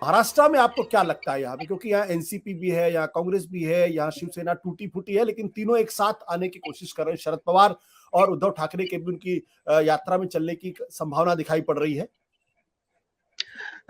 महाराष्ट्र में आपको क्या लगता है यहाँ पे, क्योंकि यहाँ एनसीपी भी है, यहाँ कांग्रेस भी है, यहाँ शिवसेना टूटी फूटी है, लेकिन तीनों एक साथ आने की कोशिश कर रहे हैं। शरद पवार और उद्धव ठाकरे के भी उनकी यात्रा में चलने की संभावना दिखाई पड़ रही है।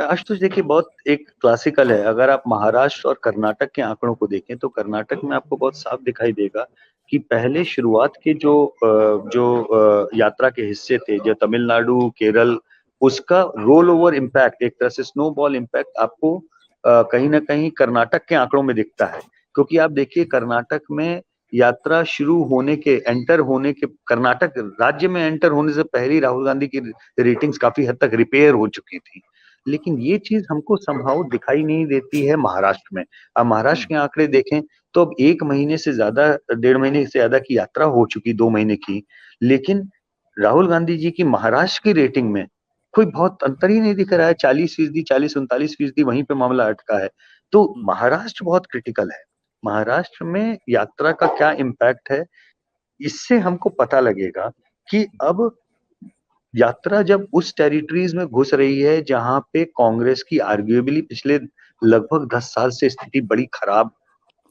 आशुतोष देखिए, बहुत एक क्लासिकल है। अगर आप महाराष्ट्र और कर्नाटक के आंकड़ों को देखें तो कर्नाटक में आपको बहुत साफ दिखाई देगा कि पहले शुरुआत के जो यात्रा के हिस्से थे, जो तमिलनाडु, केरल, उसका रोल ओवर इम्पैक्ट, एक तरह से स्नोबॉल इम्पैक्ट आपको कहीं ना कहीं कर्नाटक के आंकड़ों में दिखता है। क्योंकि आप देखिए, कर्नाटक में यात्रा शुरू होने के, एंटर होने के, कर्नाटक राज्य में एंटर होने से पहले ही राहुल गांधी की रेटिंग्स काफी हद तक रिपेयर हो चुकी थी। लेकिन ये चीज हमको संभव दिखाई नहीं देती है महाराष्ट्र में। अब महाराष्ट्र के आंकड़े देखें तो अब 1 महीने से ज्यादा, 1.5 महीने से ज्यादा की यात्रा हो चुकी, 2 महीने की, लेकिन राहुल गांधी जी की महाराष्ट्र की रेटिंग में कोई बहुत अंतर ही नहीं दिख रहा है। 40%, 40-39% वहीं पे मामला अटका है। तो महाराष्ट्र बहुत क्रिटिकल है। महाराष्ट्र में यात्रा का क्या इम्पैक्ट है, इससे हमको पता लगेगा कि अब यात्रा जब उस टेरिटरीज में घुस रही है जहां पे कांग्रेस की आर्ग्यूएबली पिछले लगभग 10 साल से स्थिति बड़ी खराब,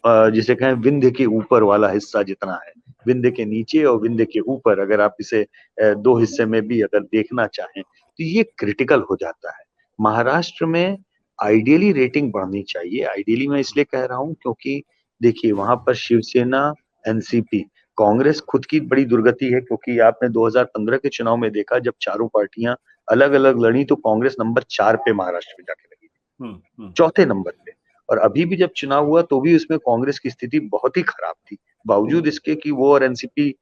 जिसे कहें विंध्य के ऊपर वाला हिस्सा जितना है, विंध्य के नीचे और विंध्य के ऊपर, अगर आप इसे दो हिस्से में भी अगर देखना चाहें तो ये क्रिटिकल हो जाता है। महाराष्ट्र में आइडियली रेटिंग बढ़नी चाहिए। आइडियली मैं इसलिए कह रहा हूं क्योंकि देखिए, वहां पर शिवसेना, एनसीपी, कांग्रेस खुद की बड़ी दुर्गति है। क्योंकि आपने 2015 के चुनाव में देखा, जब चारों पार्टियां अलग अलग लड़ी तो कांग्रेस नंबर 4 पे महाराष्ट्र में जाके लगी, चौथे नंबर पे। और अभी भी जब चुनाव हुआ तो भी उसमें कांग्रेस की स्थिति बहुत ही खराब थी, बावजूद इसके कि वो और एनसीपी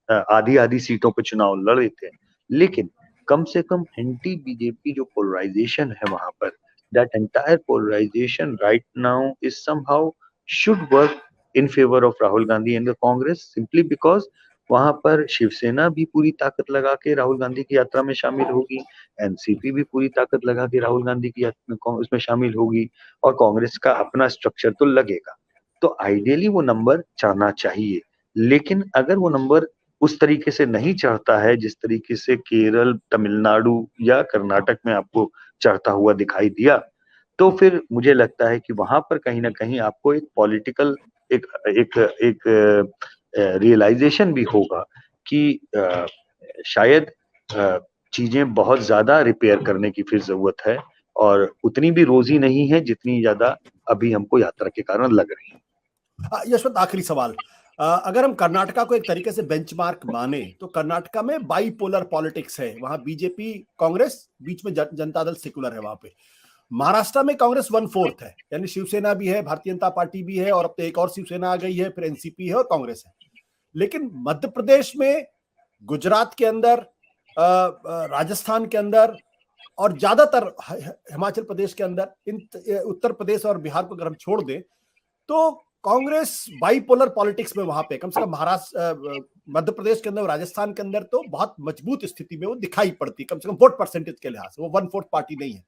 आधी आधी सीटों पे चुनाव लड़ रहे थे। लेकिन कम से कम एंटी बीजेपी जो पोलराइजेशन है वहां पर, that entire polarisation right now is somehow should work in favour of Rahul Gandhi and the Congress, simply because वहां पर शिवसेना भी पूरी ताकत लगा के राहुल गांधी की यात्रा में शामिल होगी, एनसीपी भी पूरी ताकत लगा के राहुल गांधी की उसमें शामिल होगी, और कांग्रेस का अपना स्ट्रक्चर तो लगेगा। तो आइडियली वो नंबर चढ़ना चाहिए। लेकिन अगर वो नंबर उस तरीके से नहीं चढ़ता है जिस तरीके से केरल, तमिलनाडु या कर्नाटक में आपको चढ़ता हुआ दिखाई दिया, तो फिर मुझे लगता है कि वहां पर कहीं ना कहीं आपको एक पॉलिटिकल, एक एक एक रियलाइजेशन भी होगा कि शायद चीजें बहुत ज्यादा रिपेयर करने की फिर जरूरत है, और उतनी भी रोजी नहीं है जितनी ज्यादा अभी हमको यात्रा के कारण लग रही है। यशवंत, आखिरी सवाल, अगर हम कर्नाटका को एक तरीके से बेंचमार्क माने तो कर्नाटका में बाईपोलर पॉलिटिक्स है। वहां बीजेपी कांग्रेस, बीच में जनता दल सेकुलर है। वहां पे महाराष्ट्र में कांग्रेस 1/4 है, यानी शिवसेना भी है, भारतीय जनता पार्टी भी है, और अब तो एक और शिवसेना आ गई है, फिर एनसीपी है और कांग्रेस है। लेकिन मध्य प्रदेश में, गुजरात के अंदर, राजस्थान के अंदर, और ज्यादातर हिमाचल प्रदेश के अंदर, इन उत्तर प्रदेश और बिहार को अगर हम छोड़ दें तो कांग्रेस बाइपोलर पॉलिटिक्स में वहां पे कम से कम महाराष्ट्र, मध्य प्रदेश के अंदर, राजस्थान के अंदर तो बहुत मजबूत स्थिति में वो दिखाई पड़ती, कम से कम वोट परसेंटेज के लिहाज से वो 1/4 पार्टी नहीं है।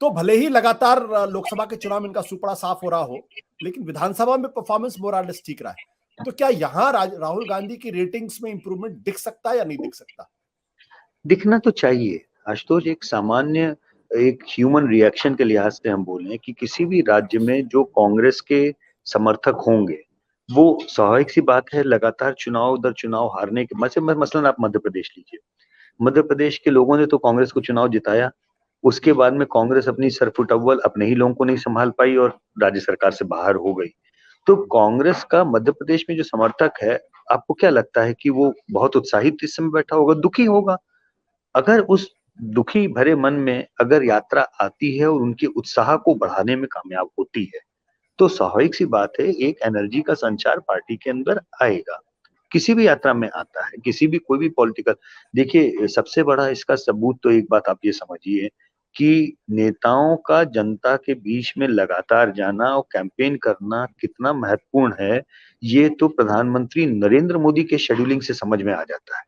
तो भले ही लगातार लोकसभा के चुनाव में इनका सुपड़ा साफ हो रहा हो, लेकिन विधानसभा में परफॉर्मेंस मोरालेस ठीक रहा है। तो क्या यहाँ राहुल गांधी की रेटिंग्स में इंप्रूवमेंट दिख सकता है या नहीं दिख सकता? दिखना तो चाहिए आशुतोष। एक सामान्य, एक ह्यूमन रिएक्शन के लिहाज से हम बोलें कि किसी भी राज्य में जो कांग्रेस के समर्थक होंगे, वो स्वाभाविक सी बात है, लगातार चुनाव दर चुनाव हारने के मसलन आप मध्य प्रदेश लीजिए। मध्य प्रदेश के लोगों ने तो कांग्रेस को चुनाव जिताया, उसके बाद में कांग्रेस अपनी सरफुटअव्वल अपने ही लोगों को नहीं संभाल पाई और राज्य सरकार से बाहर हो गई। तो कांग्रेस का मध्य प्रदेश में जो समर्थक है, आपको क्या लगता है कि वो बहुत उत्साहित इस समय बैठा होगा, दुखी होगा? अगर उस दुखी भरे मन में अगर यात्रा आती है और उनके उत्साह को बढ़ाने में कामयाब होती है, तो स्वाभाविक सी बात है एक एनर्जी का संचार पार्टी के अंदर आएगा। किसी भी यात्रा में आता है, किसी भी कोई भी पॉलिटिकल, देखिए सबसे बड़ा इसका सबूत तो एक बात आप ये समझिए कि नेताओं का जनता के बीच में लगातार जाना और कैंपेन करना कितना महत्वपूर्ण है, ये तो प्रधानमंत्री नरेंद्र मोदी के शेड्यूलिंग से समझ में आ जाता है।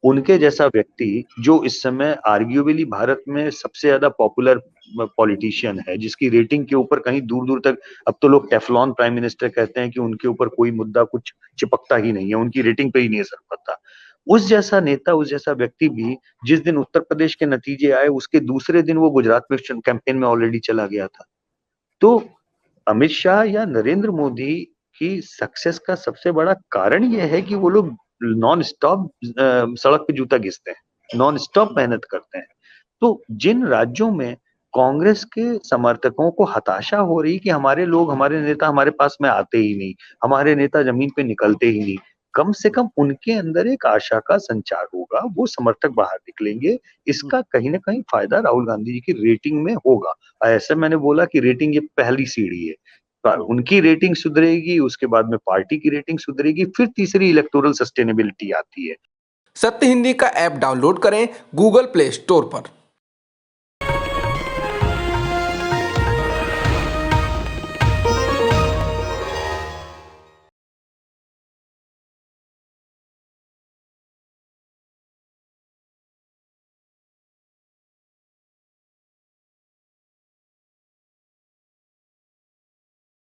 उनके जैसा व्यक्ति जो इस समय आर्ग्यूबली भारत में सबसे ज्यादा पॉपुलर पॉलिटिशियन है, जिसकी रेटिंग के ऊपर कहीं दूर दूर तक, अब तो लोग टेफ्लॉन प्राइम मिनिस्टर कहते हैं कि उनके ऊपर कोई मुद्दा कुछ चिपकता ही नहीं है, उनकी रेटिंग पे ही नहीं असर पड़ता। उस जैसा नेता, उस जैसा व्यक्ति भी जिस दिन उत्तर प्रदेश के नतीजे आए उसके दूसरे दिन वो गुजरात में कैंपेन में ऑलरेडी चला गया था। तो अमित शाह या नरेंद्र मोदी की सक्सेस का सबसे बड़ा कारण ये है कि वो लोग नॉन स्टॉप सड़क पे जूता घिसते हैं, नॉन स्टॉप मेहनत करते हैं। तो जिन राज्यों में कांग्रेस के समर्थकों को हताशा हो रही कि हमारे लोग, हमारे नेता हमारे पास में आते ही नहीं, हमारे नेता जमीन पे निकलते ही नहीं, कम से कम उनके अंदर एक आशा का संचार होगा, वो समर्थक बाहर निकलेंगे। इसका कहीं ना कहीं फायदा राहुल गांधी जी की रेटिंग में होगा। ऐसे मैंने बोला कि रेटिंग ये पहली सीढ़ी है, उनकी रेटिंग सुधरेगी, उसके बाद में पार्टी की रेटिंग सुधरेगी, फिर तीसरी इलेक्टोरल सस्टेनेबिलिटी आती है। सत्य हिंदी का ऐप डाउनलोड करें गूगल प्ले स्टोर पर।